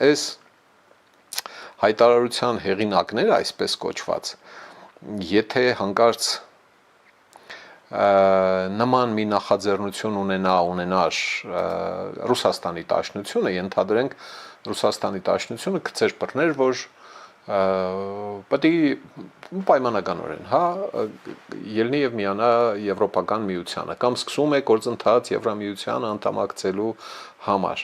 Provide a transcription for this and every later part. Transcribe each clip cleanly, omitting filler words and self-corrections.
այս հայտարարության հեղինակները, այսպես կոչված, եթե հանկարծ նման մի նախաձեռնություն ունենար Ռուսաստանի Դաշնությունը, ենթադրենք Ռուսաստանի Դաշնությունը գծեր բռներ, որ պետք է պայմանականորեն, ելնի եւ միանա Եվրոպական միությանը, կամ սկսում է գործընթաց Եվրամիությանը անդամակցելու համար։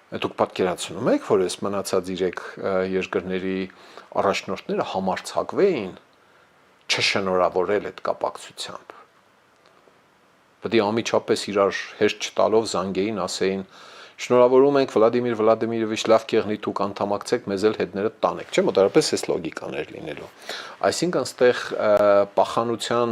Դուք պատկերացնում եք, որ այս մնացած 3 երկրների առաջնորդները համարձակվեին չշնորհավորել այդ կապակցությամբ։ Պետք է ամիջապես իրար հեշտ չտալով զանգեին, ասեին շնորհավորում ենք Վլադիմիր Վլադիմիրովիչ, լավ կեղնի դուք անդամակցեք, մեզ էլ հետները տանեք, չէ՞, մոտավորապես այս լոգիկան էր լինելու։ Այսինքն ստեղ պախանության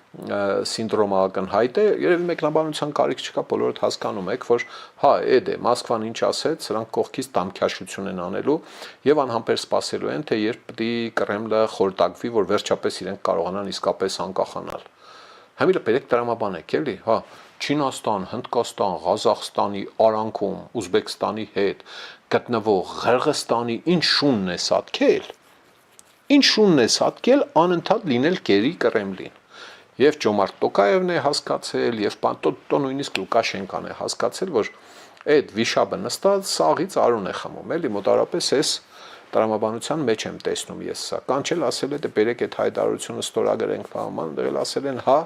սինդրոմը ակնհայտ է, երևի մեկնաբանության կարիք չկա, բոլորդ հասկանում եք, որ հա, էդ է, Մոսկվան ինչ ասեց, սրանք կողքից դամքաշություն են անելու եւ անհամբեր սպասելու են, թե երբ պետք է Կրեմլը խորտակվի, որ վերջապես իրենք կարողանան իսկապես անկախանալ։ Համիլը բերեք տրամաբանեք, էլի, հա, Չինաստան, Հնդկաստան, Ղազախստանի արանքում, Ուզբեկստանի հետ գտնվող Ղրղստանի ինչ շունն է սատկել անընդհատ լինել կերի Կրեմլին։ Եվ Ճոմարտ Տոկաևն է հասկացել, եւ նույնիսկ Լուկաշենկան է հասկացել, որ այդ վիշապը նստած սաղից արուն է խմում, էլի մոտավորապես այս տրամաբանության մեջ եմ տեսնում ես սա։ Կանչել ասել է, դե բերեք այդ հայտարարությունը ստորագրենք, բան, դեռ ասել են, հա,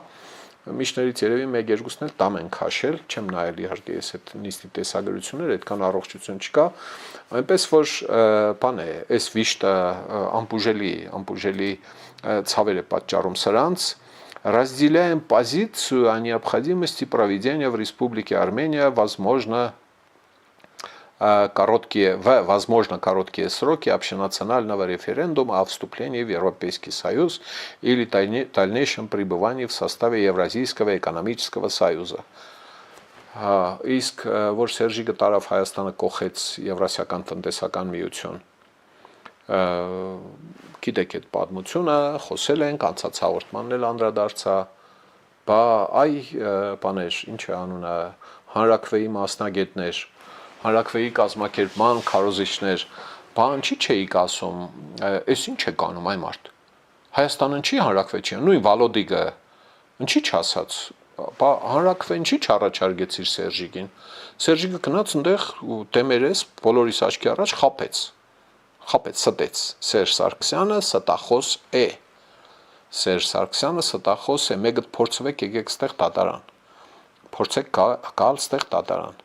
միջներից երևի 1-2-ն էլ տամ են քաշել, չեմ նայել իհարկե ես այդ նիստի տեսագրությունները, այդքան առողջություն չկա, այնպես որ բան է, այս վիշտը ամբուժելի ցավեր է պատճառում сранц, разделяем позицию о необходимости проведения в Республике Армения возможно короткие сроки общенационального референдума о вступлении в Европейский Союз или дальнейшем пребывании в составе Евразийского экономического союза. Իսկ որ Սերժիկը տարավ Հայաստանը կողեց Եվրասիական տնտեսական միություն, գիտեք այդ պատմությունը, խոսել ենք, անցած հաղորդմանն էլ անդրադարձա, բաներ, ինչ է անունը, հանրաքվեի մասնագետներ, հանրաքվեի կազմակերպման քարոզիչներ, բան չէիք ասում, այս ինչ է կանում այ մարդ։ Հայաստանը ինչի հանրաքվե չի, նույն Վալոդիգը, ինչի չասած, հանրաքվեն չի չառաջարկեցիր Սերժիկին։ Սերժիկը գնաց այնտեղ դեմերես բոլորիս աչքի առաջ խապեց, ստեց։ Սերժ Սարգսյանը ստախոս է։ Սերժ Սարգսյանը ստախոս է, մեկը փորձվեք եկեք ստեղ դատարան։ Փորձեք գալ ստեղ դատարան։